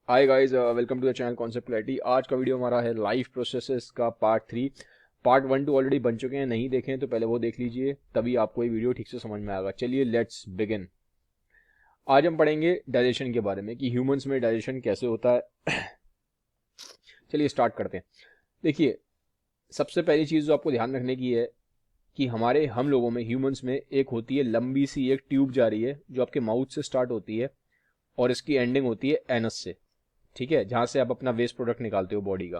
Hi guys, welcome to the channel concept clarity. आज का video हमारा है लाइफ प्रोसेसेस का पार्ट 3। पार्ट 1 2 ऑलरेडी बन चुके हैं, नहीं देखे हैं तो पहले वो देख लीजिए, तभी आपको ये वीडियो ठीक से समझ में आएगा। चलिए लेट्स बिगिन। आज हम पढ़ेंगे डाइजेशन के बारे में कि ह्यूमंस में डाइजेशन कैसे होता है। चलिए स्टार्ट करते हैं। देखिए, सबसे पहली चीज़ जो आपको ध्यान रखने की है कि हम लोगों में, ह्यूमंस में, एक होती है लंबी सी एक ट्यूब जा रही है जो आपके माउथ से स्टार्ट होती है और इसकी एंडिंग होती है एनस से। ठीक है, जहां से आप अपना वेस्ट प्रोडक्ट निकालते हो बॉडी का।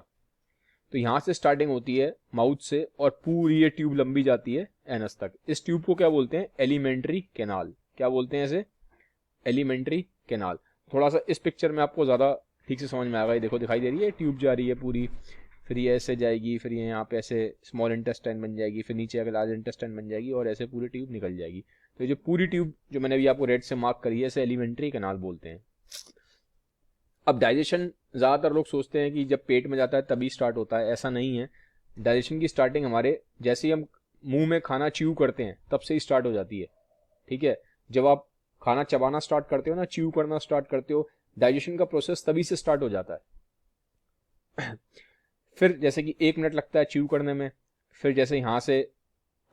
तो यहां से स्टार्टिंग होती है माउथ से और पूरी ये ट्यूब लंबी जाती है एनस तक। इस ट्यूब को क्या बोलते हैं? Alimentary canal. क्या बोलते हैं इसे? Alimentary canal. थोड़ा सा इस पिक्चर में आपको ज़्यादा ठीक से समझ में आएगा। ये देखो, दिखाई दे रही है, ट्यूब जा रही है पूरी, फिर ये ऐसे जाएगी, फिर ये यहाँ पे ऐसे स्मॉल इंटेस्टाइन बन जाएगी, फिर नीचे अगर लार्ज इंटेस्टाइन बन जाएगी और ऐसे पूरी ट्यूब निकल जाएगी। तो ये जो पूरी ट्यूब जो मैंने अभी आपको रेड से मार्क करी है, इसे एलिमेंट्री कैनाल बोलते हैं। अब डाइजेशन ज़्यादातर लोग सोचते हैं कि जब पेट में जाता है तभी स्टार्ट होता है। ऐसा नहीं है। डाइजेशन की स्टार्टिंग हमारे जैसे ही हम मुंह में खाना च्यू करते हैं तब से ही स्टार्ट हो जाती है। ठीक है, जब आप खाना चबाना स्टार्ट करते हो ना, च्यू करना स्टार्ट करते हो, डाइजेशन का प्रोसेस तभी से स्टार्ट हो जाता है। फिर जैसे कि 1 मिनट लगता है च्यू करने में। फिर जैसे यहाँ से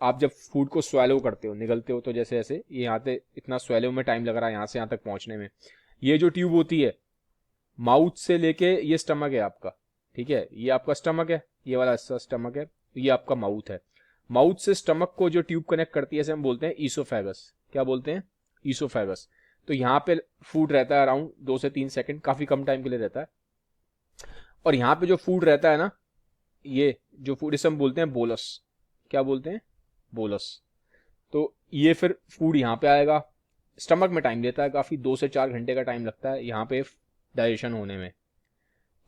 आप जब फूड को स्वेलो करते हो, निगलते हो, तो जैसे ऐसे ये यहाँ पे इतना स्वेलो में टाइम लग रहा है यहाँ से यहाँ तक पहुँचने में। ये जो ट्यूब होती है माउथ से लेके, ये स्टमक है आपका। ठीक है, ये आपका स्टमक है, ये वाला हिस्सा स्टमक है, ये आपका माउथ है। माउथ से स्टमक को जो ट्यूब कनेक्ट करती है, इसे हम बोलते हैं ईसोफेगस। क्या बोलते हैं? ईसोफेगस। तो यहाँ पे फूड रहता है अराउंड 2 से 3 सेकंड, काफी कम टाइम के लिए रहता है। और यहाँ पे जो फूड रहता है ना, ये जो फूड, इसे हम बोलते हैं बोलस। क्या बोलते हैं? बोलस। तो ये फिर फूड यहाँ पे आएगा। स्टमक में टाइम लेता है काफी, 2 से 4 घंटे का टाइम लगता है यहाँ पे डाइजेशन होने में।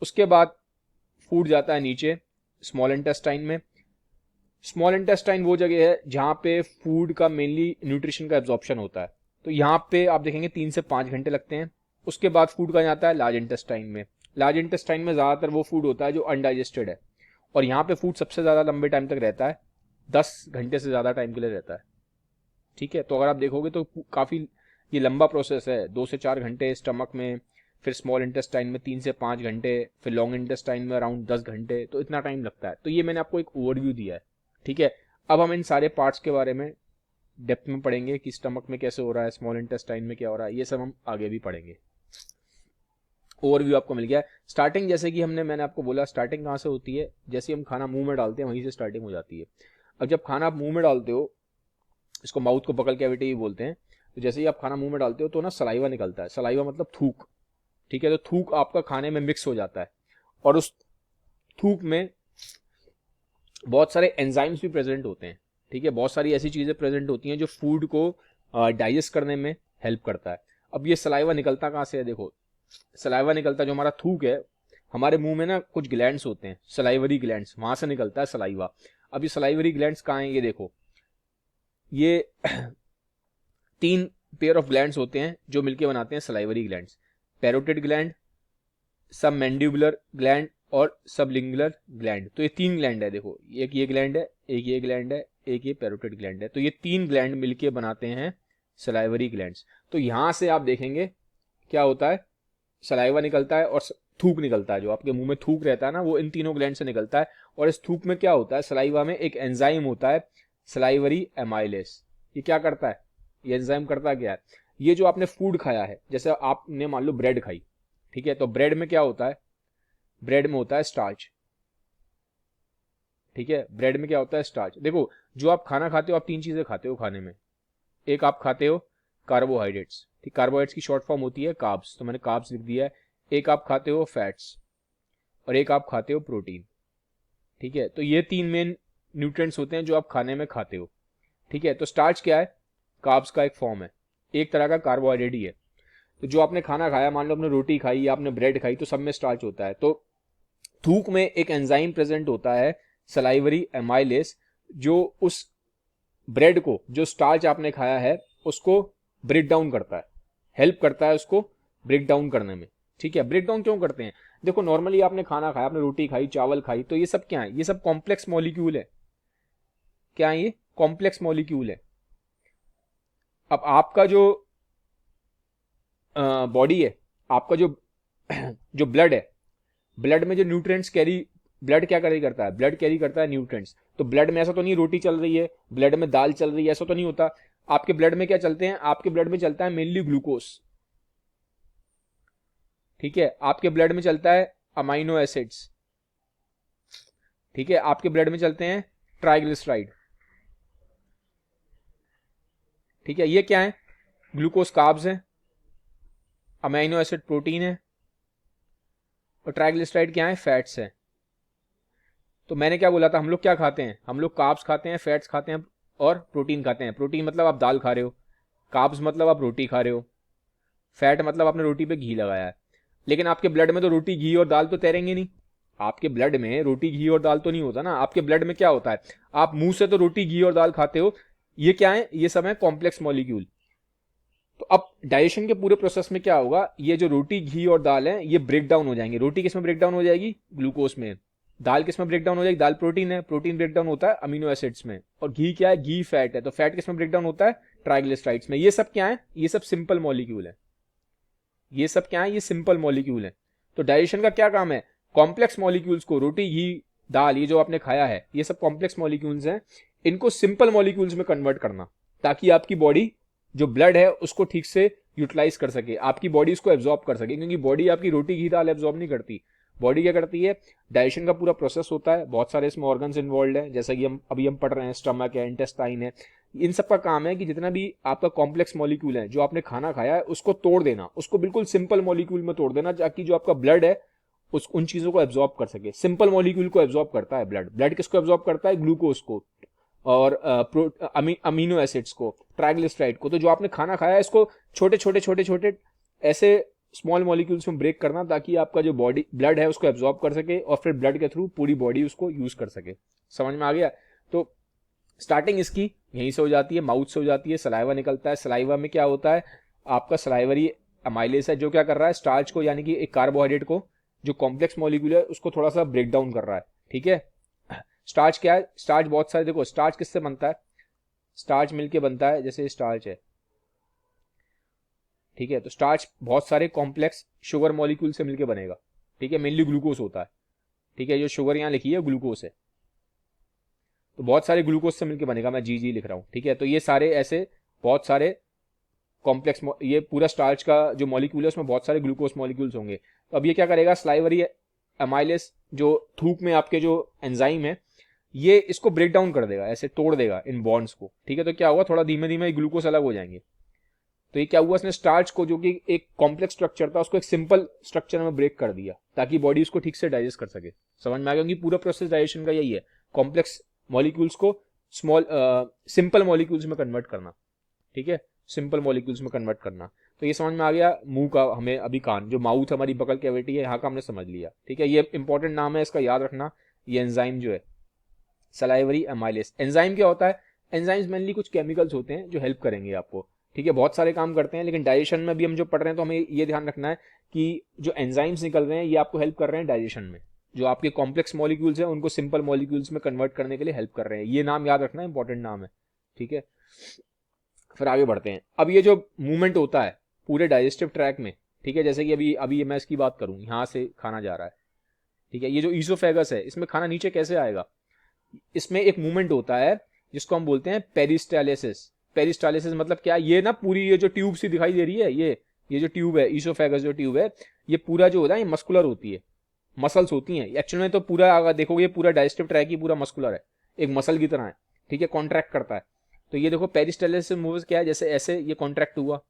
उसके बाद फूड जाता है नीचे स्मॉल इंटेस्टाइन में। स्मॉल इंटेस्टाइन वो जगह है जहां पे फूड का मेनली न्यूट्रिशन का एब्जॉर्प्शन होता है। तो यहाँ पे आप देखेंगे 3 से 5 घंटे लगते हैं। उसके बाद फूड का जाता है लार्ज इंटेस्टाइन में। लार्ज इंटेस्टाइन में ज़्यादातर वो फूड होता है जो अनडाइजेस्टेड है, और यहाँ पे फूड सबसे ज़्यादा लंबे टाइम तक रहता है, 10 घंटे से ज़्यादा टाइम के लिए रहता है। ठीक है, तो अगर आप देखोगे तो काफ़ी ये लंबा प्रोसेस है। 2 से 4 घंटे स्टमक में, फिर स्मॉल इंटेस्टाइन में 3 से 5 घंटे, फिर लॉन्ग इंटेस्टाइन में अराउंड 10 घंटे। तो इतना टाइम लगता है। तो ये मैंने आपको एक ओवरव्यू दिया है। ठीक है, अब हम इन सारे पार्ट्स के बारे में डेप्थ में पढ़ेंगे कि स्टमक में कैसे हो रहा है, स्मॉल इंटेस्टाइन में क्या हो रहा है, ये सब हम आगे भी पढ़ेंगे। ओवरव्यू आपको मिल गया है। स्टार्टिंग जैसे कि मैंने आपको बोला, स्टार्टिंग कहाँ से होती है? जैसे हम खाना मुंह में डालते हैं वहीं से स्टार्टिंग हो जाती है। अब जब खाना आप मुंह में डालते हो, इसको माउथ को बकल कैविटी भी बोलते हैं। तो जैसे ही आप खाना मुंह में डालते हो तो ना सलाइवा निकलता है। सलाइवा मतलब थूक। ठीक है, तो थूक आपका खाने में मिक्स हो जाता है, और उस थूक में बहुत सारे एंजाइम्स भी प्रेजेंट होते हैं। ठीक है, बहुत सारी ऐसी चीजें प्रेजेंट होती हैं जो फूड को डाइजेस्ट करने में हेल्प करता है। अब ये सलाइवा निकलता कहाँ से है? देखो, सलाइवा निकलता, जो हमारा थूक है, हमारे मुंह में ना कुछ ग्लैंड्स होते हैं, सलाइवरी ग्लैंड्स, वहां से निकलता है सलाइवा। अब ये सलाइवरी ग्लैंड्स कहाँ है? ये देखो, ये 3 पेयर ऑफ ग्लैंड्स होते हैं जो मिलके बनाते हैं सलाइवरी ग्लैंड्स। पैरोटिड ग्लैंड, सब मैंडिबुलर ग्लैंड और सबलिंगुलर ग्लैंड। तो ये 3 ग्लैंड है। देखो, एक ये ग्लैंड है, एक ये ग्लैंड है, एक ये पैरोटिड ग्लैंड है। तो ये 3 ग्लैंड मिलके बनाते हैं सलाइवरी ग्लैंड्स। तो यहां से आप देखेंगे क्या होता है, सलाइवा निकलता है और थूक निकलता है। जो आपके मुंह में थूक रहता है ना, वो इन तीनों ग्लैंड से निकलता है। और इस थूक में क्या होता है, सलाइवा में एक एंजाइम होता है, सलाइवरी एमाइलेस। ये क्या करता है? ये एंजाइम करता क्या है? ये जो आपने फूड खाया है, जैसे आपने मान लो ब्रेड खाई, ठीक है, तो ब्रेड में क्या होता है? ब्रेड में होता है स्टार्च। ठीक है, ब्रेड में क्या होता है? स्टार्च। देखो, जो आप खाना खाते हो, आप 3 चीजें खाते हो खाने में। एक आप खाते हो कार्बोहाइड्रेट्स। ठीक, कार्बोहाइड्रेट्स की शॉर्ट फॉर्म होती है कार्ब्स, तो मैंने कार्ब्स लिख दिया है। एक आप खाते हो फैट्स, और एक आप खाते हो प्रोटीन। ठीक है, तो ये 3 मेन न्यूट्रिएंट्स होते हैं जो आप खाने में खाते हो। ठीक है, तो स्टार्च क्या है? कार्ब्स का एक फॉर्म है, एक तरह का कार्बोहाइड्रेट ही है। तो जो आपने खाना खाया, मान लो आपने रोटी खाई या आपने ब्रेड खाई, तो सब में स्टार्च होता है। तो थूक में एक एंजाइम प्रेजेंट होता है, सलाइवरी एमाइलेस, जो उस ब्रेड को, जो स्टार्च आपने खाया है, उसको ब्रेक डाउन करता है, हेल्प करता है उसको ब्रेक डाउन करने में। ठीक है, ब्रेक डाउन क्यों करते हैं? देखो, नॉर्मली आपने खाना खाया, आपने रोटी खाई, चावल खाई, तो ये सब क्या है? ये सब कॉम्प्लेक्स मॉलिक्यूल है। क्या है ये? कॉम्प्लेक्स मॉलिक्यूल है। अब आपका जो बॉडी है, आपका जो जो ब्लड है, ब्लड में जो न्यूट्रिएंट्स कैरी, ब्लड क्या कैरी करता है, ब्लड कैरी करता है न्यूट्रिएंट्स। तो ब्लड में ऐसा तो नहीं रोटी चल रही है, ब्लड में दाल चल रही है, ऐसा तो नहीं होता। आपके ब्लड में क्या चलते हैं, आपके ब्लड में चलता है मेनली ग्लूकोज, ठीक है। आपके ब्लड में चलता है अमाइनो एसिड्स, ठीक है। आपके ब्लड में चलते हैं ट्राइग्लिसराइड, ठीक है। ये क्या है, ग्लूकोज कार्ब्स है, अमाइनो एसिड प्रोटीन है, और ट्राइग्लिसराइड क्या है, फैट्स है। तो मैंने क्या बोला था, हम लोग क्या खाते हैं, हम लोग कार्ब्स खाते हैं, फैट्स खाते हैं और प्रोटीन खाते हैं। प्रोटीन मतलब आप दाल खा रहे हो, कार्ब्स मतलब आप रोटी खा रहे हो, फैट मतलब आपने रोटी पे घी लगाया है। लेकिन आपके ब्लड में तो रोटी, घी और दाल तो तैरेंगे नहीं। आपके ब्लड में रोटी, घी और दाल तो नहीं होता ना। आपके ब्लड में क्या होता है, आप मुंह से तो रोटी, घी और दाल खाते हो, ये क्या है, ये सब है कॉम्प्लेक्स मॉलिक्यूल। तो अब डाइजेशन के पूरे प्रोसेस में क्या होगा, ये जो रोटी, घी और दाल है, ये ब्रेक डाउन हो जाएंगे। रोटी किस में ब्रेक डाउन हो जाएगी, ग्लूकोज में। दाल किस में ब्रेक डाउन हो जाएगी, दाल प्रोटीन है, प्रोटीन ब्रेक डाउन होता है अमीनो एसिड्स में। और घी क्या है, घी फैट है, तो फैट किस में ब्रेक डाउन होता है, ट्राइग्लिसराइड्स में। ये सब क्या है, ये सब सिंपल मॉलिक्यूल है। ये सब क्या है, ये सिंपल मॉलिक्यूल है। तो डाइजेशन का क्या काम है, कॉम्प्लेक्स मॉलिक्यूल्स को, रोटी, घी, दाल, ये जो आपने खाया है, ये सब कॉम्प्लेक्स मॉलिक्यूल्स हैं, इनको सिंपल मॉलिक्यूल्स में कन्वर्ट करना, ताकि आपकी बॉडी जो ब्लड है उसको ठीक से यूटिलाइज कर सके, आपकी बॉडी इसको एब्जॉर्ब कर सके। क्योंकि बॉडी आपकी रोटी, घी, दाल एब्जॉर्ब नहीं करती। बॉडी क्या करती है, डाइजेशन का पूरा प्रोसेस होता है, बहुत सारे इसमें ऑर्गन्स इन्वॉल्व है, जैसा कि हम पढ़ रहे हैं, स्टमक है, इंटेस्टाइन है। इन सब का काम है कि जितना भी आपका कॉम्प्लेक्स मॉलिक्यूल है, जो आपने खाना खाया है, उसको तोड़ देना, उसको बिल्कुल सिंपल मॉलिक्यूल में तोड़ देना, ताकि जो आपका ब्लड है उस उन चीजों को एब्जॉर्ब कर सके। सिंपल मॉलिक्यूल को एब्जॉर्ब करता है ब्लड। ब्लड किसको एब्जॉर्ब करता है, ग्लूकोज को और अमीनो एसिड्स को, ट्राइग्लिसराइड को। तो जो आपने खाना खाया है, इसको छोटे छोटे छोटे छोटे ऐसे स्मॉल मॉलिक्यूल्स में ब्रेक करना, ताकि आपका जो बॉडी ब्लड है उसको एब्जॉर्ब कर सके, और फिर ब्लड के थ्रू पूरी बॉडी उसको यूज कर सके। समझ में आ गया। तो स्टार्टिंग इसकी यहीं से हो जाती है, माउथ से हो जाती है, सलाइवा निकलता है। सलाइवा में क्या होता है, आपका सलाइवरी अमाइलेस है, जो क्या कर रहा है, स्टार्च को, यानी कि एक कार्बोहाइड्रेट को, जो कॉम्प्लेक्स मॉलिक्यूल है, उसको थोड़ा सा ब्रेक डाउन कर रहा है, ठीक है। स्टार्च क्या है, स्टार्च बहुत सारे, देखो स्टार्च किससे बनता है, स्टार्च मिलके बनता है, जैसे स्टार्च है, ठीक है। तो स्टार्च बहुत सारे कॉम्प्लेक्स शुगर मॉलिक्यूल से मिलके बनेगा, ठीक है। मेनली ग्लूकोज होता है, ठीक है। जो शुगर यहाँ लिखी है ग्लूकोज है, तो बहुत सारे ग्लूकोज से मिलके बनेगा, मैं जी लिख रहा हूँ, ठीक है। तो ये सारे ऐसे बहुत सारे कॉम्प्लेक्स, ये पूरा स्टार्च का जो मॉलिक्यूल है, उसमें बहुत सारे ग्लूकोज मॉलिक्यूल्स होंगे। तो अब ये क्या करेगा, स्लाइवरी अमाइलेस, जो थूक में आपके जो एंजाइम है, ये इसको ब्रेक डाउन कर देगा, ऐसे तोड़ देगा इन बॉन्ड्स को, ठीक है। तो क्या हुआ, थोड़ा धीमे धीमे ग्लूकोज अलग हो जाएंगे। तो ये क्या हुआ, इसने स्टार्च को, जो कि एक कॉम्प्लेक्स स्ट्रक्चर था, उसको एक सिंपल स्ट्रक्चर में ब्रेक कर दिया, ताकि बॉडी उसको ठीक से डाइजेस्ट कर सके। समझ में आ गया, क्योंकि पूरा प्रोसेस डाइजेशन का यही है, कॉम्प्लेक्स मॉलिक्यूल्स को स्मॉल सिंपल मॉलिक्यूल्स में कन्वर्ट करना, ठीक है, सिंपल मॉलिक्यूल्स में कन्वर्ट करना। तो ये समझ में आ गया। मुंह का हमें अभी कान, जो माउथ हमारी बकल कैविटी है, यहाँ का हमने समझ लिया, ठीक है। ये इंपॉर्टेंट नाम है, इसका याद रखना। ये एंजाइम जो है सलाइवरी अमाइलेस, एंजाइम क्या होता है, एंजाइम्स मेनली कुछ केमिकल्स होते हैं जो हेल्प करेंगे आपको, ठीक है। बहुत सारे काम करते हैं, लेकिन डाइजेशन में भी हम जो पढ़ रहे हैं, तो हमें ये ध्यान रखना है कि जो एंजाइम्स निकल रहे हैं, ये आपको हेल्प कर रहे हैं डाइजेशन में। जो आपके कॉम्प्लेक्स मॉलिक्यूल्स हैं, उनको सिंपल मॉलिक्यूल्स में कन्वर्ट करने के लिए हेल्प कर रहे हैं। ये नाम याद रखना, इंपॉर्टेंट नाम है, ठीक है। फिर आगे बढ़ते हैं। अब ये जो मूवमेंट होता है पूरे डाइजेस्टिव ट्रैक में, ठीक है, जैसे कि अभी अभी मैं इसकी बात करूं, यहां से खाना जा रहा है, ठीक है। ये जो ईसोफेगस है, इसमें खाना नीचे कैसे आएगा, इसमें एक मूवमेंट होता है जिसको हम बोलते हैं पेरिस्टालिसिस। पेरिस्टालिसिस मतलब क्या, ये ना पूरी ये जो ट्यूब सी दिखाई दे रही है, ये जो ट्यूब है, ईसोफेगस जो ट्यूब है, ये पूरा जो होता है, ये मस्कुलर होती है, मसल्स होती हैं एक्चुअल में। तो पूरा अगर देखोगे, पूरा डाइजेस्टिव ट्रैक ही पूरा मस्कुलर है, एक मसल की तरह है, ठीक है, कॉन्ट्रैक्ट करता है। तो ये देखो पेरिस्टालिसिस मूव्स क्या है, जैसे ऐसे ये कॉन्ट्रैक्ट हुआ,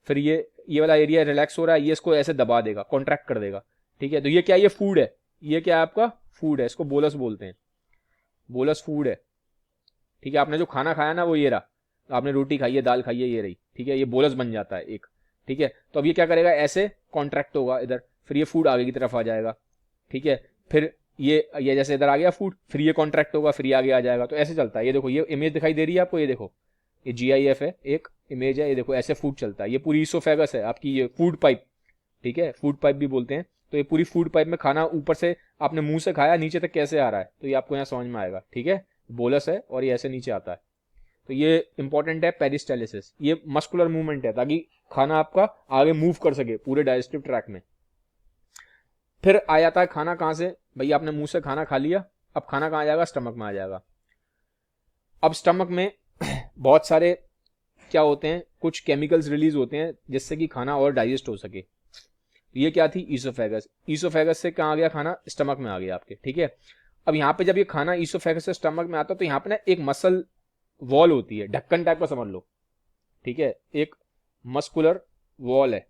फिर ये वाला एरिया रिलैक्स हो रहा है, ये इसको ऐसे दबा देगा, कॉन्ट्रैक्ट कर देगा, ठीक है। तो ये क्या, ये फूड है, ये क्या है आपका फूड है, इसको बोलस बोलते हैं, बोलस फूड है, ठीक है। आपने जो खाना खाया ना, वो ये रहा, आपने रोटी खाई है, दाल खाई है, ये रही, ठीक है। ये बोलस बन जाता है एक, ठीक है। तो अब ये क्या करेगा, ऐसे कॉन्ट्रैक्ट होगा इधर, फिर ये फूड आगे की तरफ आ जाएगा, ठीक है। फिर ये जैसे इधर आ गया फूड, फिर ये कॉन्ट्रैक्ट होगा, फिर ये आगे आ जाएगा। तो ऐसे चलता है। ये देखो, ये इमेज दिखाई दे रही है आपको, ये देखो, ये GIF है, एक इमेज है, ये देखो ऐसे फूड चलता है। ये पूरी ईसोफेगस है आपकी, ये फूड पाइप, ठीक है, फूड पाइप भी बोलते हैं। तो ये पूरी फूड पाइप में खाना ऊपर से आपने मुंह से खाया, नीचे तक कैसे आ रहा है, तो ये आपको यहाँ समझ में आएगा, ठीक है। बोलस है और ये ऐसे नीचे आता है। तो ये इंपॉर्टेंट है पेरिस्टालिसिस, ये मस्कुलर मूवमेंट है, ताकि खाना आपका आगे मूव कर सके पूरे डाइजेस्टिव ट्रैक में, फिर आ जाता है खाना कहाँ से, भैया आपने मुंह से खाना खा लिया, अब खाना कहाँ आ जाएगा, स्टमक में आ जाएगा। अब स्टमक में बहुत सारे क्या होते हैं, कुछ केमिकल्स रिलीज होते हैं जिससे कि खाना और डाइजेस्ट हो सके। ये क्या थी, ईसोफेगस। ईसोफेगस से कहाँ आ गया खाना, स्टमक में आ गया आपके, ठीक है। अब यहाँ पे जब ये खाना ईसोफेगस से स्टमक में आता है तो यहाँ पे ना एक मसल वॉल होती है, ढक्कन टाइप का समझ लो, ठीक है, एक मस्कुलर वॉल है,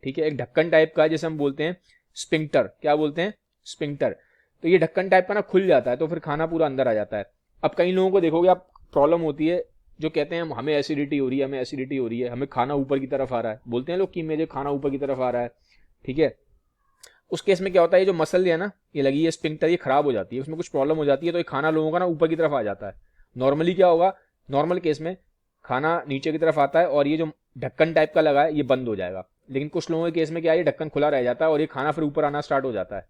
ठीक है, एक ढक्कन टाइप का, जैसे हम बोलते हैं स्पिंक्टर, क्या बोलते हैं, स्पिंक्टर। तो ये ढक्कन टाइप का ना खुल जाता है तो फिर खाना पूरा अंदर आ जाता है। अब कई लोगों को देखोगे आप, प्रॉब्लम होती है, जो कहते हैं हमें एसिडिटी हो रही है, हमें एसिडिटी हो रही है, हमें खाना ऊपर की तरफ आ रहा है, बोलते हैं लोग कि मुझे खाना ऊपर की तरफ आ रहा है, ठीक है। उस केस में क्या होता है, ये जो मसल है ना, ये लगी है स्पिंक्टर, ये खराब हो जाती है, उसमें कुछ प्रॉब्लम हो जाती है, तो ये खाना लोगों का ना ऊपर की तरफ आ जाता है। नॉर्मली क्या होगा, नॉर्मल केस में खाना नीचे की तरफ आता है और ये जो ढक्कन टाइप का लगा है ये बंद हो जाएगा। लेकिन कुछ लोगों के केस में क्या है, ये ढक्कन खुला रह जाता है और ये खाना फिर ऊपर आना स्टार्ट हो जाता है,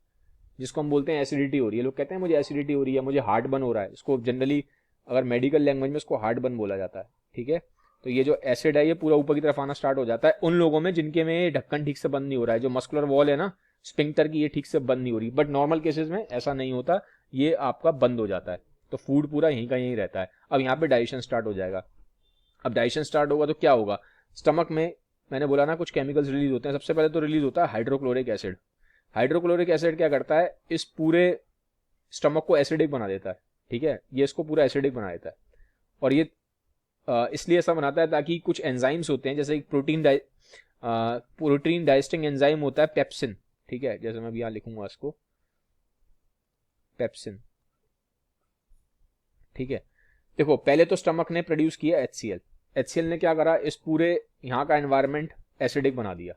जिसको हम बोलते हैं एसिडिटी हो रही है। लोग कहते हैं मुझे एसिडिटी हो रही है, मुझे हार्ट बर्न हो रहा है, इसको जनरली अगर मेडिकल लैंग्वेज में इसको हार्ट बर्न बोला जाता है, ठीक है। तो ये जो एसिड है ये पूरा ऊपर की तरफ आना स्टार्ट हो जाता है उन लोगों में जिनके में ढक्कन ठीक से बंद नहीं हो रहा है, जो मस्कुलर वॉल है ना स्पिंक्टर की, ये ठीक से बंद नहीं हो रही। बट नॉर्मल केसेस में ऐसा नहीं होता, ये आपका बंद हो जाता है, तो फूड पूरा यहीं का यहीं रहता है। अब यहाँ पे डाइजेशन स्टार्ट हो जाएगा। अब डाइजेशन स्टार्ट होगा तो क्या होगा, स्टमक में मैंने बोला ना कुछ केमिकल्स रिलीज होते हैं। सबसे पहले तो रिलीज होता है हाइड्रोक्लोरिक एसिड। हाइड्रोक्लोरिक एसिड क्या करता है, इस पूरे स्टमक को एसिडिक बना देता है, ठीक है, ये इसको पूरा एसिडिक बना देता है। और ये इसलिए ऐसा बनाता है ताकि कुछ एंजाइम्स होते हैं, जैसे प्रोटीन डाइजेस्टिंग एंजाइम होता है पेप्सिन, ठीक है, जैसे मैं अभी यहाँ लिखूंगा इसको पेप्सिन, ठीक है। देखो पहले तो स्टमक ने प्रोड्यूस किया HCl। HCl ने क्या करा, इस पूरे यहाँ का एनवायरनमेंट एसिडिक बना दिया,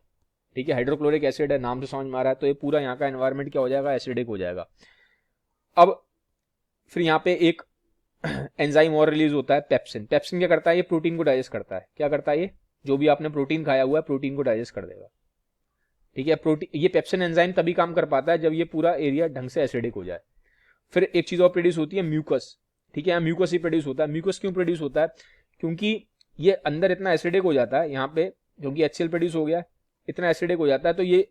ठीक है। हाइड्रोक्लोरिक एसिड है, नाम से समझ में आ रहा है, तो ये पूरा यहाँ का एनवायरनमेंट क्या हो जाएगा, एसिडिक हो जाएगा। अब फिर यहाँ पे एक एंजाइम और रिलीज होता है पेप्सिन। पेप्सिन क्या करता है, ये प्रोटीन को डाइजेस्ट करता है। क्या करता है, ये जो भी आपने प्रोटीन खाया हुआ है प्रोटीन को डाइजेस्ट कर देगा, ठीक है। प्रोटीन, ये पेप्सिन एंजाइम तभी काम कर पाता है जब ये पूरा एरिया ढंग से एसिडिक हो जाए। फिर एक चीज और प्रोड्यूस होती है म्यूकस, ठीक है, यहाँ म्यूकस ही प्रोड्यूस होता है। म्यूकस क्यों प्रोड्यूस होता है, क्योंकि ये अंदर इतना एसिडिक हो जाता है यहाँ पे, क्योंकि HCl प्रोड्यूस हो गया, इतना एसिडिक हो जाता है, तो ये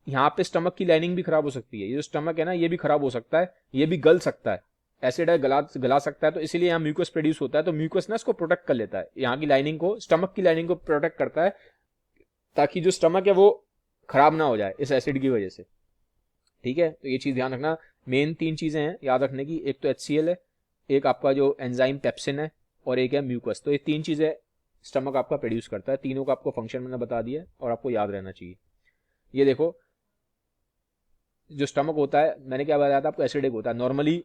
यहाँ पे स्टमक की लाइनिंग भी खराब हो सकती है। ये जो स्टमक है ना ये भी खराब हो सकता है, ये भी गल सकता है, एसिड है गला सकता है, तो इसीलिए यहाँ म्यूकस प्रोड्यूस होता है। तो म्यूकस ना इसको प्रोटेक्ट कर लेता है, यहाँ की लाइनिंग को, स्टमक की लाइनिंग को प्रोटेक्ट करता है, ताकि जो स्टमक है वो खराब ना हो जाए इस एसिड की वजह से, ठीक है। तो ये चीज ध्यान रखना। मेन 3 चीजें हैं याद रखने की, एक तो HCl है, एक आपका जो एंजाइम पेप्सिन है, और एक है म्यूकस। तो ये 3 चीजें स्टमक आपका प्रोड्यूस करता है। तीनों का आपको फंक्शन मैंने बता दिया और आपको याद रहना चाहिए। ये देखो जो स्टमक होता है, मैंने क्या बताया था आपको, एसिडिक होता है। नॉर्मली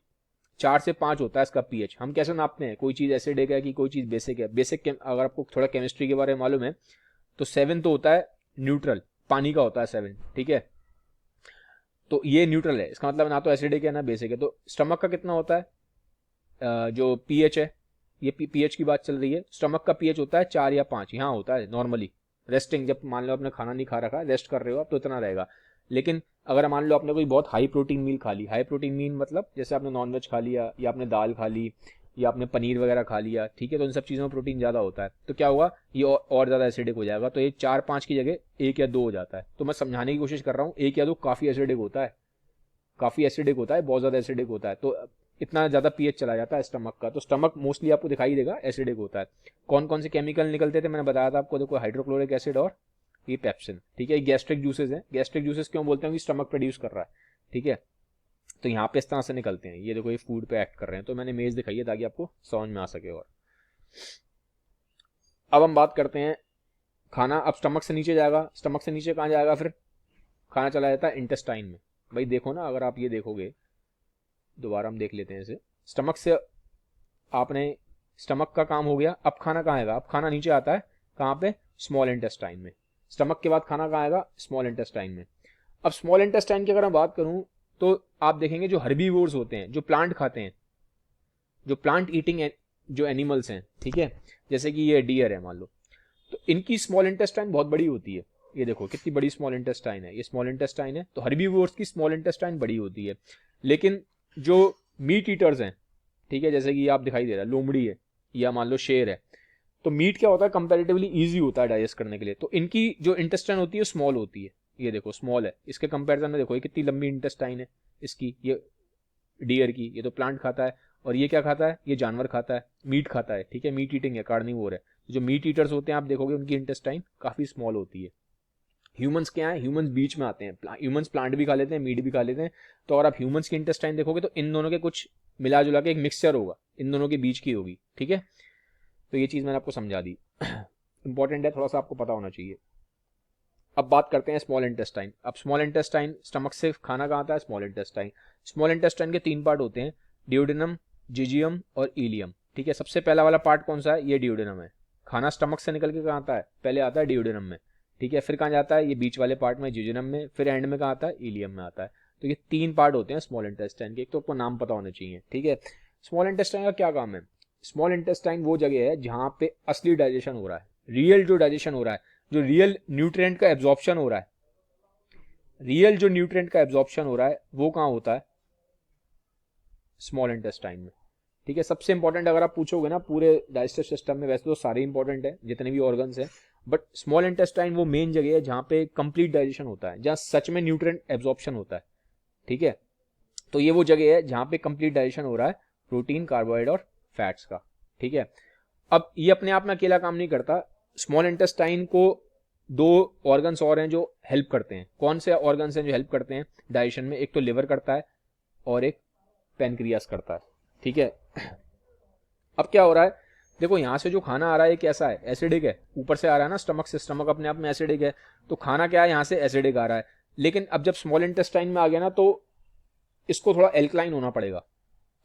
4 से 5 होता है इसका pH। हम कैसे नापते हैं कोई चीज एसिडिक है कि कोई चीज बेसिक है। बेसिक अगर आपको थोड़ा केमिस्ट्री के बारे में मालूम है तो 7 तो होता है न्यूट्रल, पानी का होता है 7, ठीक है। तो ये न्यूट्रल है, इसका मतलब ना तो एसिडिक है ना बेसिक है। तो स्टमक का कितना होता है, जो pH है, ये pH की बात चल रही है, स्टमक का pH होता है 4 या 5, यहाँ होता है नॉर्मली। रेस्टिंग, जब मान लो आपने खाना नहीं खा रखा, रेस्ट कर रहे हो आप, तो इतना रहेगा। लेकिन अगर मान लो आपने कोई बहुत हाई प्रोटीन मील खा ली, हाई प्रोटीन मील मतलब जैसे आपने नॉनवेज खा लिया, या आपने दाल खा ली, या आपने पनीर वगैरह खा लिया, ठीक है, तो इन सब चीज़ों में प्रोटीन ज़्यादा होता है, तो क्या होगा, ये और ज़्यादा एसिडिक हो जाएगा। तो ये 4-5 की जगह 1 या 2 हो जाता है। तो मैं समझाने की कोशिश कर रहा हूँ, 1 या 2 काफ़ी एसिडिक होता है, काफ़ी एसिडिक होता है, बहुत ज़्यादा एसिडिक होता है। तो इतना ज़्यादा pH चला जाता है स्टमक का। तो स्टमक मोस्टली आपको दिखाई देगा एसिडिक होता है। कौन कौन से केमिकल निकलते थे मैंने बताया था आपको, देखो हाइड्रोक्लोरिक एसिड और ये पेप्सिन, ठीक है। गैस्ट्रिक जूसेस हैं। गैस्ट्रिक जूसेस क्यों बोलते हैं, कि स्टमक प्रोड्यूस कर रहा है, ठीक है। तो यहाँ पे इस तरह से निकलते हैं। ये देखो ये फूड पे एक्ट कर रहे हैं, तो मैंने इमेज दिखाई है ताकि आपको समझ में आ सके। और अब हम बात करते हैं खाना, अब स्टमक से नीचे जाएगा। स्टमक से नीचे कहाँ जाएगा, फिर खाना चला जाता है इंटेस्टाइन में। भाई देखो ना, अगर आप ये देखोगे, दोबारा हम देख लेते हैं इसे। स्टमक से आपने, स्टमक का काम हो गया, अब खाना कहाँ आएगा, अब खाना नीचे आता है कहाँ पे, स्मॉल इंटेस्टाइन में। स्टमक के बाद खाना कहाँ आएगा, स्मॉल इंटेस्टाइन में। अब स्मॉल इंटेस्टाइन की अगर मैं बात करूं तो आप देखेंगे जो हर्बीवोर्स होते हैं, जो प्लांट खाते हैं, जो प्लांट ईटिंग जो एनिमल्स हैं, ठीक है, जैसे कि ये डियर है मान लो, तो इनकी स्मॉल इंटेस्टाइन बहुत बड़ी होती है। ये देखो कितनी बड़ी स्मॉल इंटेस्टाइन है, ये स्मॉल इंटेस्टाइन है। तो हर्बीवोर्स की स्मॉल इंटेस्टाइन बड़ी होती है। लेकिन जो मीट ईटर्स हैं, ठीक है, जैसे कि आप दिखाई दे रहा है लोमड़ी है या मान लो शेर है, तो मीट क्या होता है, कंपैरेटिवली इजी होता है डाइजेस्ट करने के लिए। तो इनकी जो इंटेस्टाइन होती है स्मॉल होती है, ये देखो स्मॉल है, इसके कंपैरिजन में देखो ये कितनी लंबी इंटेस्टाइन है इसकी, ये डियर की, ये तो प्लांट खाता है, और ये क्या खाता है, ये जानवर खाता है, मीट खाता है, ठीक है, मीट ईटिंग है, कार्निवोर है। जो मीट ईटर्स होते हैं आप देखोगे उनकी इंटेस्टाइन काफी स्मॉल होती है। ह्यूमंस क्या है, ह्यूमंस बीच में आते हैं, ह्यूमंस प्लांट भी खा लेते हैं, मीट भी खा लेते हैं। तो अगर आप ह्यूमंस की इंटेस्टाइन देखोगे तो इन दोनों के कुछ मिला जुला के एक मिक्सचर होगा, इन दोनों के बीच की होगी, ठीक है। तो ये चीज मैंने आपको समझा दी, इंपॉर्टेंट है, थोड़ा सा आपको पता होना चाहिए। अब बात करते हैं स्मॉल इंटेस्टाइन। अब स्मॉल इंटेस्टाइन, स्टमक से खाना कहाँ आता है, स्मॉल इंटेस्टाइन। स्मॉल इंटेस्टाइन के 3 पार्ट होते हैं, डियोडेनम, जिजियम और इलियम, ठीक है। सबसे पहला वाला पार्ट कौन सा है, ये डियोडेनम है। खाना स्टमक से निकल के कहाँ आता है, पहले आता है डियोडेनम में, ठीक है। फिर कहाँ जाता है, ये बीच वाले पार्ट में जिजियम में, फिर एंड में कहाँ आता है, इलियम में आता है। तो ये 3 पार्ट होते हैं स्मॉल इंटेस्टाइन के, एक तो आपको नाम पता होना चाहिए, ठीक है। स्मॉल इंटेस्टाइन का क्या काम है, स्मॉल इंटेस्टाइन वो जगह है जहां पे असली डाइजेशन हो रहा है, रियल जो डाइजेशन हो रहा है, जो रियल न्यूट्रिएंट का एब्जॉर्प्शन हो रहा है, रियल जो न्यूट्रिएंट का एब्जॉर्प्शन हो रहा है वो कहां होता है, स्मॉल इंटेस्टाइन में, ठीक है। सबसे इंपॉर्टेंट अगर आप पूछोगे ना पूरे डाइजेस्टिव सिस्टम में, वैसे तो सारे इंपॉर्टेंट है जितने भी ऑर्गन्स हैं, बट स्मॉल इंटेस्टाइन वो मेन जगह है जहां पे कंप्लीट डाइजेशन होता है, जहां सच में न्यूट्रिएंट एब्जॉर्प्शन होता है, ठीक है। तो ये वो जगह है जहां पे कंप्लीट डाइजेशन हो रहा है प्रोटीन, कार्बोहाइड्रेट और फैट्स का, ठीक है। अब ये अपने आप में अकेला काम नहीं करता, स्मॉल इंटेस्टाइन को 2 ऑर्गन्स और हैं जो हेल्प करते हैं। कौन से ऑर्गन्स हैं जो हेल्प करते हैं डाइजेशन में, एक तो लिवर करता है और एक पैनक्रियास करता है, ठीक है। अब क्या हो रहा है, देखो यहां से जो खाना आ रहा है कैसा है, एसिडिक है, ऊपर से आ रहा है ना स्टमक से, स्टमक अपने आप में एसिडिक है, तो खाना क्या है यहां से एसिडिक आ रहा है। लेकिन अब जब स्मॉल इंटेस्टाइन में आ गया ना तो इसको थोड़ा एल्कलाइन होना पड़ेगा,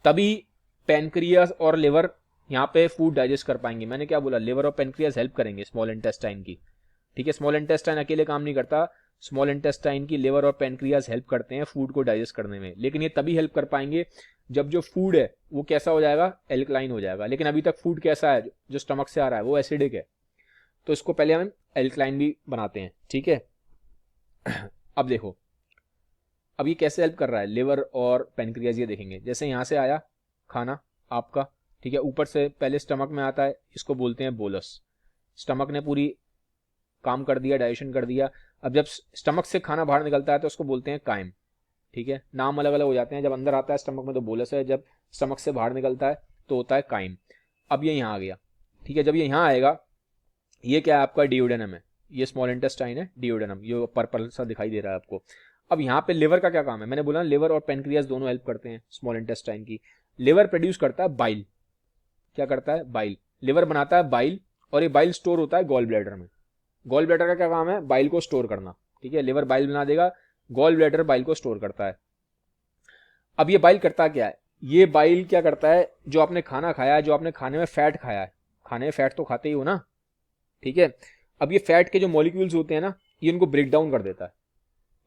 तभी पैनक्रियास और लिवर यहाँ पे फूड डाइजेस्ट कर पाएंगे। मैंने क्या बोला, लिवर और पैनक्रियास हेल्प करेंगे स्मॉल इंटेस्टाइन की, ठीक है। स्मॉल इंटेस्टाइन अकेले काम नहीं करता, स्मॉल इंटेस्टाइन की लिवर और पैनक्रियास हेल्प करते हैं फूड को डाइजेस्ट करने में, लेकिन ये तभी हेल्प कर पाएंगे जब जो फूड है वो कैसा हो जाएगा, एल्कलाइन हो जाएगा। लेकिन अभी तक फूड कैसा है जो स्टमक से आ रहा है वो एसिडिक है, तो इसको पहले हम एल्कलाइन भी बनाते हैं, ठीक है। अब देखो अब ये कैसे हेल्प कर रहा है लिवर और पैनक्रियास, ये देखेंगे। जैसे यहां से आया खाना आपका, ठीक है, ऊपर से पहले स्टमक में आता है, इसको बोलते हैं बोलस। स्टमक ने पूरी काम कर दिया, डाइजेशन कर दिया। अब जब स्टमक से खाना बाहर निकलता है तो उसको बोलते हैं काइम, ठीक है। नाम अलग अलग हो जाते हैं, जब अंदर आता है स्टमक में तो बोलस है, जब स्टमक से बाहर निकलता है तो होता है काइम। अब ये यहाँ आ गया, ठीक है। जब ये यहाँ आएगा, ये क्या है आपका, डियोडेनम है, ये स्मॉल इंटेस्टाइन है, डियोडेनम, ये पर्पल सा दिखाई दे रहा है आपको। अब यहाँ पे लिवर का क्या काम है, मैंने बोला लिवर और पैनक्रियास दोनों हेल्प करते हैं स्मॉल इंटेस्टाइन की। लिवर प्रोड्यूस करता है बाइल, क्या करता है, बाइल। लिवर बनाता है बाइल, और ये बाइल स्टोर होता है गॉल ब्लैडर में। गॉल ब्लैडर का क्या काम है, बाइल को स्टोर करना, ठीक है। लिवर बाइल बना देगा, गॉल ब्लैडर बाइल को स्टोर करता है। अब ये बाइल करता क्या है, ये बाइल क्या करता है, जो आपने खाना खाया है, जो आपने खाने में फैट खाया है, खाने में फैट तो खाते ही हो ना, ठीक है। अब ये फैट के जो मॉलिक्यूल्स होते हैं ना, ये इनको ब्रेक डाउन कर देता है।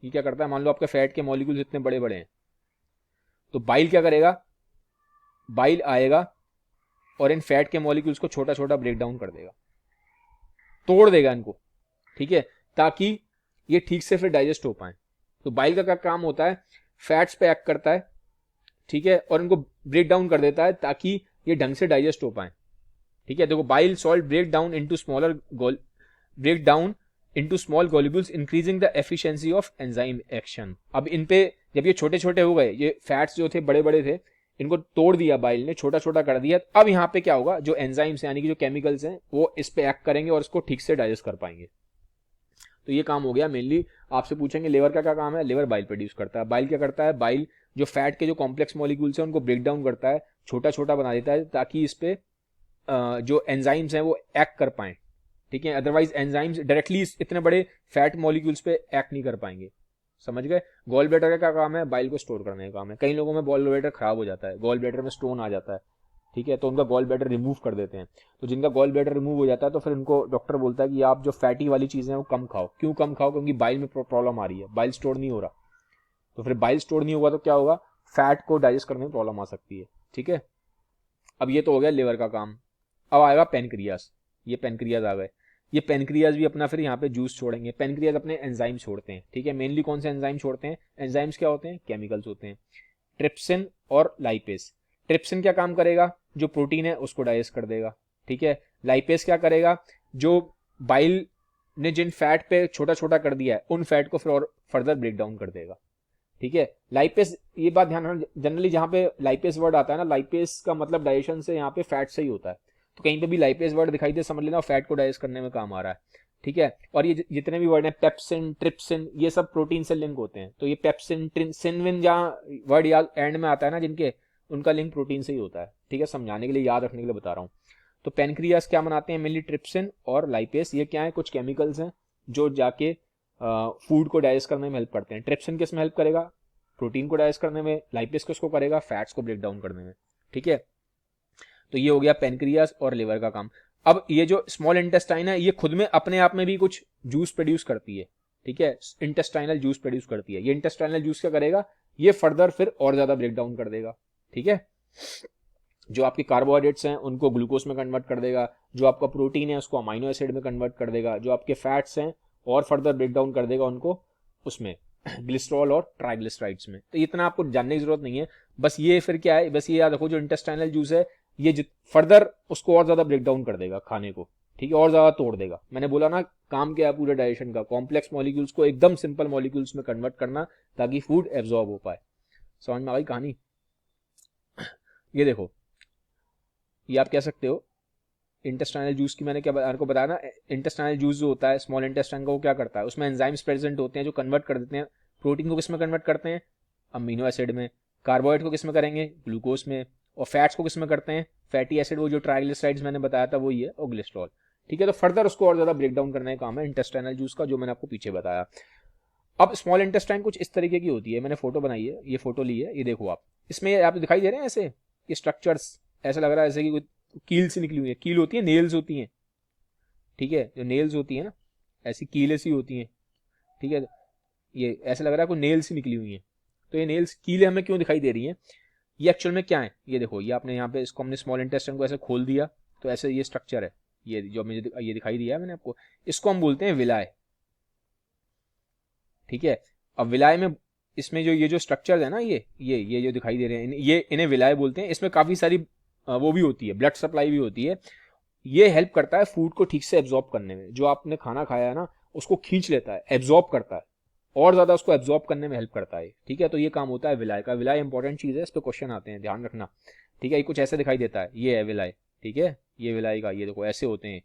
ये क्या करता है, मान लो आपके फैट के मॉलिक्यूल्स इतने बड़े बड़े हैं, तो बाइल क्या करेगा, बाइल आएगा और इन फैट के मॉलिक्यूल्स को छोटा छोटा ब्रेक डाउन कर देगा, तोड़ देगा इनको, ठीक है, ताकि ये ठीक से फिर डाइजेस्ट हो पाए। तो बाइल का क्या काम होता है, फैट्स पे एक्ट करता है, ठीक है, और इनको ब्रेक डाउन कर देता है ताकि ये ढंग से डाइजेस्ट हो पाए, ठीक है। देखो bile salt break down into small globules increasing the efficiency of enzyme action. अब इन पे जब ये छोटे छोटे हो गए, ये फैट्स जो थे बड़े बड़े थे, इनको तोड़ दिया बाइल ने, छोटा छोटा कर दिया। अब यहाँ पे क्या होगा, जो एंजाइम्स यानी कि जो केमिकल्स हैं वो इस पे एक्ट करेंगे और इसको ठीक से डाइजेस्ट कर पाएंगे। तो ये काम हो गया मेनली। आपसे पूछेंगे लिवर का क्या काम है, लिवर बाइल प्रोड्यूस करता है। बाइल क्या करता है, बाइल जो फैट के जो कॉम्प्लेक्स मॉलिक्यूल्स हैं उनको ब्रेक डाउन करता है, छोटा छोटा बना देता है, ताकि इस पे जो एंजाइम्स हैं वो एक्ट कर पाए, ठीक है। अदरवाइज एंजाइम्स डायरेक्टली इतने बड़े फैट मॉलिक्यूल्स पे एक्ट नहीं कर पाएंगे, समझ गए। गॉल ब्लैडर का क्या काम है, बाइल को स्टोर करने का काम है। कई लोगों में गॉल ब्लैडर खराब हो जाता है, गॉल ब्लैडर में स्टोन आ जाता है, ठीक है, तो उनका गॉल ब्लैडर रिमूव कर देते हैं। तो जिनका गॉल ब्लैडर रिमूव हो जाता है तो फिर उनको डॉक्टर बोलता है कि आप जो फैटी वाली चीजें हैं वो कम खाओ। क्यों कम खाओ, क्योंकि बाइल में प्रॉब्लम आ रही है, बाइल स्टोर नहीं हो रहा। तो फिर बाइल स्टोर नहीं होगा तो क्या होगा, फैट को डाइजेस्ट करने में प्रॉब्लम आ सकती है, ठीक है। अब ये तो हो गया लिवर का काम। अब आएगा पेनक्रियास, ये पेनक्रियास आ गए। ये पेनक्रियास भी अपना फिर यहाँ पे जूस छोड़ेंगे। पेनक्रियास अपने एंजाइम छोड़ते हैं, ठीक है। मेनली कौन से एंजाइम छोड़ते हैं, एंजाइम्स क्या होते हैं, केमिकल्स होते हैं, ट्रिप्सिन और लाइपेज। ट्रिप्सिन क्या काम करेगा, जो प्रोटीन है उसको डाइजेस्ट कर देगा, ठीक है। लाइपेज क्या करेगा, जो बाइल ने जिन फैट पे छोटा छोटा कर दिया है उन फैट को फिर और फर्दर ब्रेक डाउन कर देगा। ठीक है, लाइपेस, ये बात ध्यान रखना, जनरली जहां पे लाइपेस वर्ड आता है ना, लाइपेस का मतलब डाइजेशन से यहाँ पे फैट से ही होता है, तो कहीं पे भी लाइपेस वर्ड दिखाई दे समझ लेना फैट को डाइजेस्ट करने में काम आ रहा है। ठीक है, और ये जितने भी वर्ड हैं पेप्सिन, ट्रिप्सिन, ये सब प्रोटीन से लिंक होते हैं, तो ये पेप्सिन, सिनविन जहाँ वर्ड याद एंड में आता है ना जिनके, उनका लिंक प्रोटीन से ही होता है। ठीक है, समझाने के लिए, याद रखने के लिए बता रहा हूँ। तो पेनक्रियास क्या बनाते हैं, मेनली ट्रिप्सिन और लाइपेस, ये क्या है, कुछ केमिकल्स हैं जो जाके फूड को डाइजेस्ट करने में हेल्प करते हैं। ट्रिप्सिन किस में हेल्प करेगा, प्रोटीन को डाइजेस्ट करने में, लाइपेस किसको करेगा, फैट्स को ब्रेक डाउन करने में। ठीक है, तो ये हो गया पेनक्रियास और लिवर का काम। अब ये जो स्मॉल इंटेस्टाइन है ये खुद में अपने आप में भी कुछ जूस प्रोड्यूस करती है। ठीक है, इंटेस्टाइनल जूस प्रोड्यूस करती है। ये इंटेस्टाइनल जूस क्या करेगा, ये फर्दर फिर और ज्यादा ब्रेक डाउन कर देगा। ठीक है, जो आपके कार्बोहाइड्रेट्स हैं उनको ग्लूकोज में कन्वर्ट कर देगा, जो आपका प्रोटीन है उसको अमाइनो एसिड में कन्वर्ट कर देगा, जो आपके फैट्स हैं और फर्दर ब्रेक डाउन कर देगा उनको उसमें ग्लिसरॉल और ट्राइग्लिसराइड्स में। तो इतना आपको जानने की जरूरत नहीं है, बस ये फिर क्या है, बस ये याद रखो जो इंटेस्टाइनल जूस है ये फर्दर उसको और ज्यादा ब्रेक डाउन कर देगा खाने को। ठीक है, और ज्यादा तोड़ देगा। मैंने बोला ना काम क्या है पूरे डाइजेशन का, कॉम्प्लेक्स मॉलिक्यूल्स को एकदम सिंपल मॉलिक्यूल्स में कन्वर्ट करना ताकि फूड एब्जॉर्ब हो पाए। समझ में आ गई कहानी। ये देखो, ये आप कह सकते हो इंटेस्टाइनल जूस की, मैंने क्या आपको बताया ना, इंटेस्टाइनल जूस जो होता है स्मॉल इंटेस्टाइन का, वो क्या करता है, उसमें एंजाइम्स प्रेजेंट होते हैं जो कन्वर्ट कर देते हैं प्रोटीन को, किस में कन्वर्ट करते हैं, अमीनो एसिड में, कार्बोहाइड्रेट को किस में करेंगे, ग्लूकोज में, और फैट्स को किस में करते हैं, फैटी एसिड, वो जो ट्राइग्लिसराइड्स मैंने बताया था वो ये, और ग्लिसरॉल। ठीक है, तो फर्दर उसको और ज्यादा ब्रेक डाउन करने का काम है इंटेस्टाइनल जूस का, जो मैंने आपको पीछे बताया। अब स्मॉल इंटेस्टाइन कुछ इस तरीके की होती है, मैंने फोटो बनाई है, ये फोटो ली है, ये देखो आप, इसमें आप दिखाई दे रहे हैं ऐसे, ये स्ट्रक्चर्स ऐसा लग रहा है जैसे कि कील से निकली हुई है, कील होती है, नेल्स होती हैं। ठीक है, जो नेल्स होती है ना ऐसी कीलें सी होती हैं। ठीक है, ये ऐसा लग रहा है कोई नेल्स ही निकली हुई है। तो ये नेल्स, कीलें हमें क्यों दिखाई दे रही हैं, ये एक्चुअल में क्या है, ये देखो, ये आपने यहाँ पे इसको हमने स्मॉल इंटेस्टाइन को ऐसे खोल दिया, तो ऐसे ये स्ट्रक्चर है, ये जो मुझे ये दिखाई दिया है मैंने आपको, इसको हम बोलते हैं विलाय। ठीक है, अब विलाय में इसमें जो ये जो स्ट्रक्चर है ना, ये जो दिखाई दे रहे हैं, ये इन्हें विलाय बोलते हैं। इसमें काफी सारी वो भी होती है, ब्लड सप्लाई भी होती है। ये हेल्प करता है फूड को ठीक से एब्जॉर्ब करने में, जो आपने खाना खाया है ना उसको खींच लेता है, एब्जॉर्ब करता है, और ज्यादा उसको एब्जॉर्ब करने में हेल्प करता है। ठीक है, तो ये काम होता है विलाय का। विलाय इंपॉर्टेंट चीज है, इस पर क्वेश्चन आते हैं, ध्यान रखना। ठीक है, ये कुछ ऐसे दिखाई देता है, ये है विलाय। ठीक है, ये विलाय का, ये देखो ऐसे होते हैं,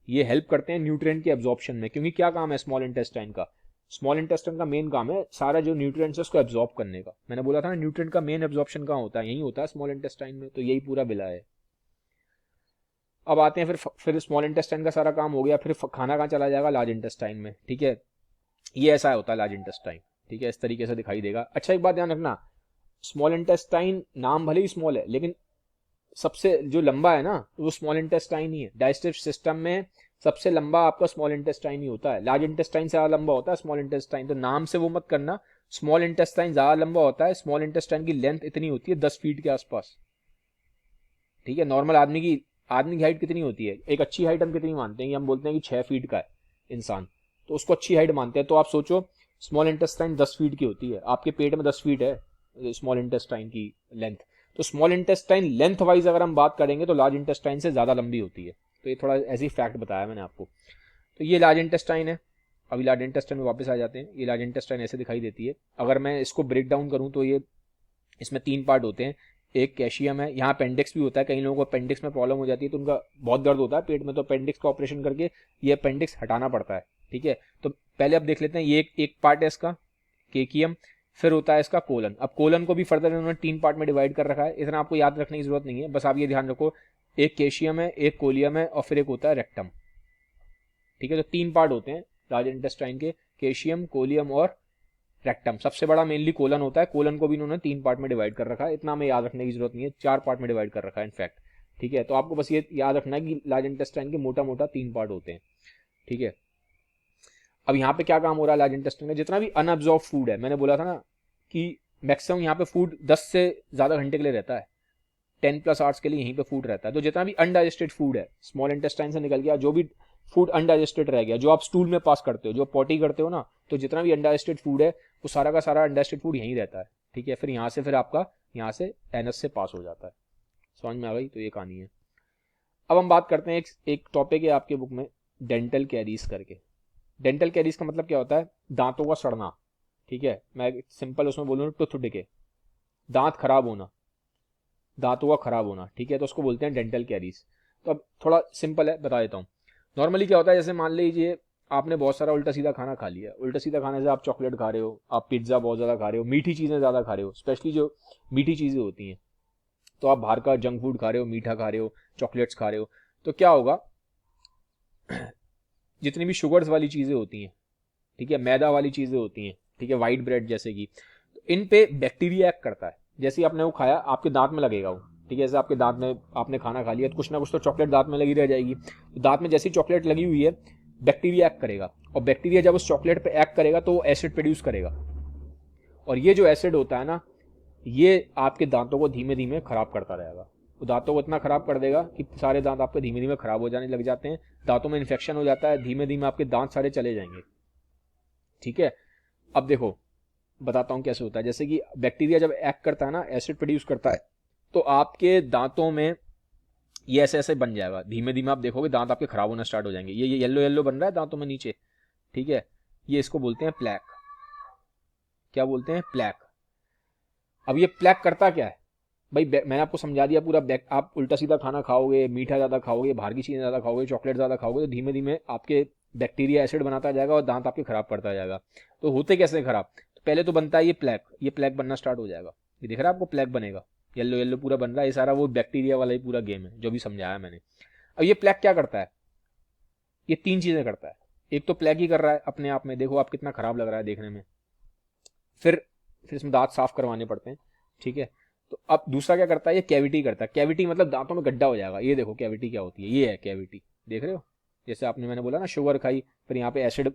ये हेल्प करते हैं न्यूट्रिएंट के एब्जॉर्प्शन में, क्योंकि क्या काम है स्मॉल इंटेस्टाइन का, स्मॉल इंटेस्टाइन का मेन काम है सारा जो न्यूट्रिएंट्स है उसको एब्जॉर्ब करने का। मैंने बोला था ना न्यूट्रिएंट का मेन एब्जॉर्प्शन कहाँ होता है, यही होता है स्मॉल इंटेस्टाइन में, तो यही पूरा विलाय है। अब आते हैं फिर स्मॉल इंटेस्टाइन का सारा काम हो गया, फिर खाना कहाँ चला जाएगा, लार्ज इंटेस्टाइन में। ठीक है, ये ऐसा होता है लार्ज इंटेस्टाइन। ठीक है, इस तरीके से दिखाई देगा। अच्छा, एक बात ध्यान रखना, स्मॉल इंटेस्टाइन नाम भले ही स्मॉल है लेकिन सबसे जो लंबा है ना वो स्मॉल इंटेस्टाइन ही है। डाइजेस्टिव सिस्टम में सबसे लंबा आपका स्मॉल इंटेस्टाइन ही होता है, लार्ज इंटेस्टाइन से ज्यादा लंबा होता है स्मॉल इंटेस्टाइन, तो नाम से वो मत करना। स्मॉल इंटेस्टाइन ज्यादा लंबा होता है, स्मॉल इंटेस्टाइन की लेंथ इतनी होती है 10 फीट के आसपास। ठीक है, नॉर्मल आदमी की हाइट कितनी होती है, एक अच्छी हाइट हम कितनी मानते हैं, कि हम बोलते हैं कि 6 फीट का है इंसान, तो उसको अच्छी हाइट मानते हैं। तो आप सोचो स्मॉल इंटेस्टाइन 10 फीट की होती है, आपके पेट में 10 फीट है स्मॉल इंटेस्टाइन की लेंथ, तो स्मॉल इंटेस्टाइन लेंथ वाइज अगर हम बात करेंगे तो लार्ज इंटेस्टाइन से ज्यादा लंबी होती है। तो ये थोड़ा ऐसी फैक्ट बताया मैंने आपको। तो ये लार्ज इंटेस्टाइन है। अभी लार्ज इंटेस्टाइन में वापस आ जाते हैं। ये लार्ज इंटेस्टाइन ऐसे दिखाई देती है। अगर मैं इसको ब्रेक डाउन करूं तो ये, इसमें 3 पार्ट होते हैं। एक कैशियम है, यहाँ अपेंडिक्स भी होता है, कई लोगों को अपेंडिक्स में प्रॉब्लम हो जाती है तो उनका बहुत दर्द होता है पेट में, तो अपेंडिक्स का ऑपरेशन करके ये अपेंडिक्स हटाना पड़ता है। ठीक है, तो पहले अब देख लेते हैं, ये एक पार्ट है इसका केकियम, फिर होता है इसका कोलन। अब कोलन को भी फर्दर इन्होंने 3 पार्ट में डिवाइड कर रखा है, इतना आपको याद रखने की जरूरत नहीं है, बस आप ये ध्यान रखो, एक केशियम है, एक कोलियम है, और फिर एक होता है रेक्टम। ठीक है, तो 3 पार्ट होते हैं लार्ज इंटेस्टाइन के, केशियम, कोलियम और रेक्टम। सबसे बड़ा मेनली कोलन होता है, कोलन को भी इन्होंने 3 पार्ट में डिवाइड कर रखा है, इतना हमें याद रखने की जरूरत नहीं है, 4 पार्ट में डिवाइड कर रखा है इनफैक्ट। ठीक है, तो आपको बस ये याद रखना है कि लार्ज इंटेस्टाइन के मोटा मोटा 3 पार्ट होते हैं। ठीक है, अब यहाँ पे क्या काम हो रहा है लार्ज इंटेस्टाइन का, जितना भी अनअब्जॉर्ब फूड है, मैंने बोला था ना कि मैक्सिमम यहाँ पे फूड 10 से ज्यादा घंटे के लिए रहता है, 10+ आवर्स के लिए यहीं पे फूड रहता है। तो जितना भी अनडाइजेस्टेड फूड है स्मॉल इंटेस्टाइन से निकल गया, जो भी फूड अनडाइजेस्टेड रह गया, जो आप स्टूल में पास करते हो, जो पॉटी करते हो ना, तो जितना भी अनडाइजेस्टेड फूड है वो सारा का सारा अनडाइजेस्टेड फूड यहीं रहता है। ठीक है, फिर यहाँ से फिर आपका यहाँ से एनस से पास हो जाता है। समझ में आ गई, तो ये कहानी है। अब हम बात करते हैं एक टॉपिक है आपके बुक में, डेंटल कैरीज करके। डेंटल कैरीज का मतलब क्या होता है? दांतों का सड़ना, ठीक है, मैं सिंपल उसमें बोलूँ टूथ डिके, दांत खराब होना, दांतों का खराब होना, ठीक है, तो उसको बोलते हैं डेंटल कैरीज। तो अब थोड़ा सिंपल है, बता देता हूँ। नॉर्मली क्या होता है, जैसे मान लीजिए आपने बहुत सारा उल्टा सीधा खाना खा लिया, उल्टा सीधा खाने से आप चॉकलेट खा रहे हो, आप पिज्ज़ा बहुत ज़्यादा खा रहे हो, मीठी चीज़ें ज़्यादा खा रहे हो, स्पेशली जो मीठी चीज़ें होती हैं, तो आप बाहर का जंक फूड खा रहे हो, मीठा खा रहे हो, चॉकलेट्स खा रहे हो, तो क्या होगा, जितनी भी शुगर्स वाली चीज़ें होती हैं, ठीक है, मैदा वाली चीज़ें होती हैं, ठीक है, वाइट ब्रेड जैसे कि, इन पे बैक्टीरिया एक्ट करता है। जैसे ही आपने वो खाया, आपके दांत में लगेगा वो, ठीक है, जैसे आपके दांत में आपने खाना खा लिया तो कुछ ना कुछ तो चॉकलेट दांत में लगी रह जाएगी, तो दांत में जैसी चॉकलेट लगी हुई है, बैक्टीरिया एक्ट करेगा, और बैक्टीरिया जब उस चॉकलेट पे एक्ट करेगा तो वो एसिड प्रोड्यूस करेगा, और ये जो एसिड होता है ना, ये आपके दांतों को धीमे धीमे खराब करता रहेगा। वो दांतों को इतना खराब कर देगा कि सारे दांत आपके धीमे धीमे खराब हो जाने लग जाते हैं, दांतों में इन्फेक्शन हो जाता है, धीमे धीमे आपके दांत सारे चले जाएंगे, ठीक है। अब देखो बताता हूँ कैसे होता है। जैसे कि बैक्टीरिया जब एक्ट करता है ना, एसिड प्रोड्यूस करता है, तो आपके दांतों में ये ऐसे ऐसे बन जाएगा, धीमे धीमे आप देखोगे दांत आपके खराब होना स्टार्ट हो जाएंगे। ये येलो येलो बन रहा है दांतों में नीचे, ठीक है, ये इसको बोलते हैं प्लैक। क्या बोलते हैं? प्लैक। अब ये प्लैक करता क्या है भाई, मैंने आपको समझा दिया पूरा। आप उल्टा सीधा खाना खाओगे, मीठा ज़्यादा खाओगे, बाहर की चीज़ें ज़्यादा खाओगे, चॉकलेट ज़्यादा खाओगे, तो धीमे धीमे आपके बैक्टीरिया एसिड बनाता जाएगा और दांत आपके खराब करता जाएगा। तो होते कैसे खराब? तो पहले तो बनता है ये प्लैक, ये प्लैक बनना स्टार्ट हो जाएगा, ये दिख रहा है आपको, प्लैक बनेगा, येलो येलो पूरा बन रहा है, ये सारा वो बैक्टीरिया वाला ही पूरा गेम है जो भी समझाया मैंने। अब ये प्लैक क्या करता है? ये तीन चीज़ें करता है। एक तो प्लैक ही कर रहा है अपने आप में, देखो आप कितना खराब लग रहा है देखने में, फिर इसमें दांत साफ करवाने पड़ते हैं, ठीक है। तो अब दूसरा क्या करता है, ये कैविटी करता है। कैविटी मतलब दांतों में गड्ढा हो जाएगा। ये देखो कैविटी क्या होती है, ये है कैविटी, देख रहे हो? जैसे आपने मैंने बोला ना, शुगर खाई, फिर यहाँ पे एसिड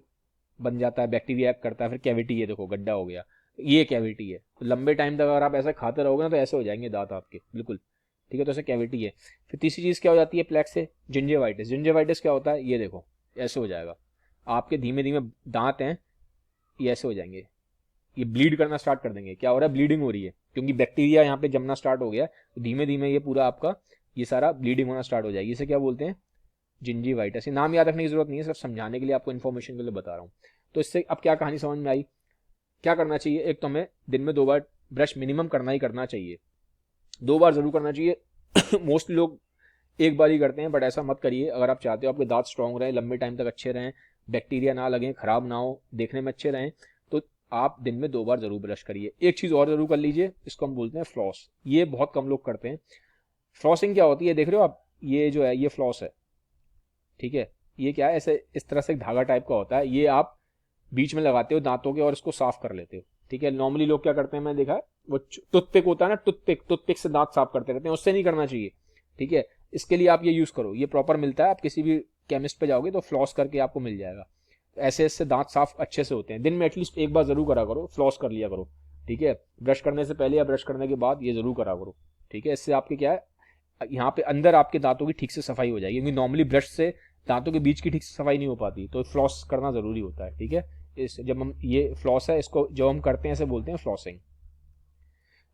बन जाता है, बैक्टीरिया एक्ट करता है, फिर कैविटी, ये देखो गड्ढा हो गया, ये कैविटी है। तो लंबे टाइम तक अगर आप ऐसा खाते रहोगे ना, तो ऐसे हो जाएंगे दांत आपके, बिल्कुल, ठीक है, तो ऐसे कैविटी है। फिर तीसरी चीज़ क्या हो जाती है प्लैक से? जिंजेवाइटिस। जिंजेवाइटिस क्या होता है? ये देखो ऐसे हो जाएगा, आपके धीमे धीमे दांत हैं, ये ऐसे हो जाएंगे, ये ब्लीड करना स्टार्ट कर देंगे। क्या हो रहा है? ब्लीडिंग हो रही है, क्योंकि बैक्टीरिया यहाँ पे जमना स्टार्ट हो गया, तो धीमे धीमे ये पूरा आपका ये सारा ब्लीडिंग होना स्टार्ट हो जाएगी। इसे क्या बोलते हैं? जिंजीवाइटिस। ये नाम याद रखने की जरूरत नहीं है, सिर्फ समझाने के लिए, आपको इन्फॉर्मेशन के लिए बता रहा हूँ। तो इससे अब क्या कहानी समझ में आई? क्या करना चाहिए? एक तो हमें दिन में 2 बार ब्रश मिनिमम करना ही करना चाहिए, 2 बार जरूर करना चाहिए। मोस्टली लोग एक बार ही करते हैं, बट ऐसा मत करिए। अगर आप चाहते हो आपके दांत स्ट्रांग रहें, लंबे टाइम तक अच्छे रहें, बैक्टीरिया ना लगे, खराब ना हो, देखने में अच्छे रहें, तो आप दिन में 2 बार जरूर ब्रश करिए। एक चीज़ और जरूर कर लीजिए, इसको हम बोलते हैं फ्लॉस। ये बहुत कम लोग करते हैं। फ्लॉसिंग क्या होती है, देख रहे हो आप, ये जो है ये फ्लॉस है, ठीक है। ये क्या है? ऐसे इस तरह से एक धागा टाइप का होता है, ये आप बीच में लगाते हो दांतों के और इसको साफ कर लेते हो, ठीक है। नॉर्मली लोग क्या करते हैं, मैंने देखा है, वो टूथपिक होता है ना, टूथपिक से दांत साफ करते रहते हैं, उससे नहीं करना चाहिए, ठीक है। इसके लिए आप ये यूज करो, ये प्रॉपर मिलता है, आप किसी भी केमिस्ट पे जाओगे तो फ्लॉस करके आपको मिल जाएगा। ऐसे इससे दांत साफ अच्छे से होते हैं। दिन में एटलीस्ट एक बार जरूर करा करो, फ्लॉस कर लिया करो, ठीक है। ब्रश करने से पहले या ब्रश करने के बाद ये जरूर करा करो, ठीक है। इससे आपके क्या है, यहाँ पे अंदर आपके दांतों की ठीक से सफाई हो जाएगी, क्योंकि नॉर्मली ब्रश से दांतों के बीच की ठीक से सफाई नहीं हो पाती, तो फ्लॉस करना जरूरी होता है, ठीक है। इस जब हम ये फ्लॉस है, इसको जो हम करते हैं इसे बोलते हैं फ्लॉसिंग।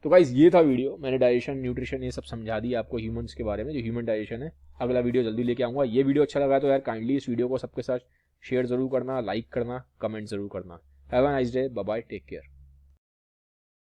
तो गाइज ये था वीडियो, मैंने डाइजेशन, न्यूट्रिशन ये सब समझा दिया आपको ह्यूमंस के बारे में, जो ह्यूमन डाइजेशन है। अगला वीडियो जल्दी लेके आऊंगा। ये वीडियो अच्छा लगा तो यार काइंडली इस वीडियो को सबके साथ शेयर जरूर करना, लाइक करना, कमेंट जरूर करना। Have a nice day, bye bye, take care.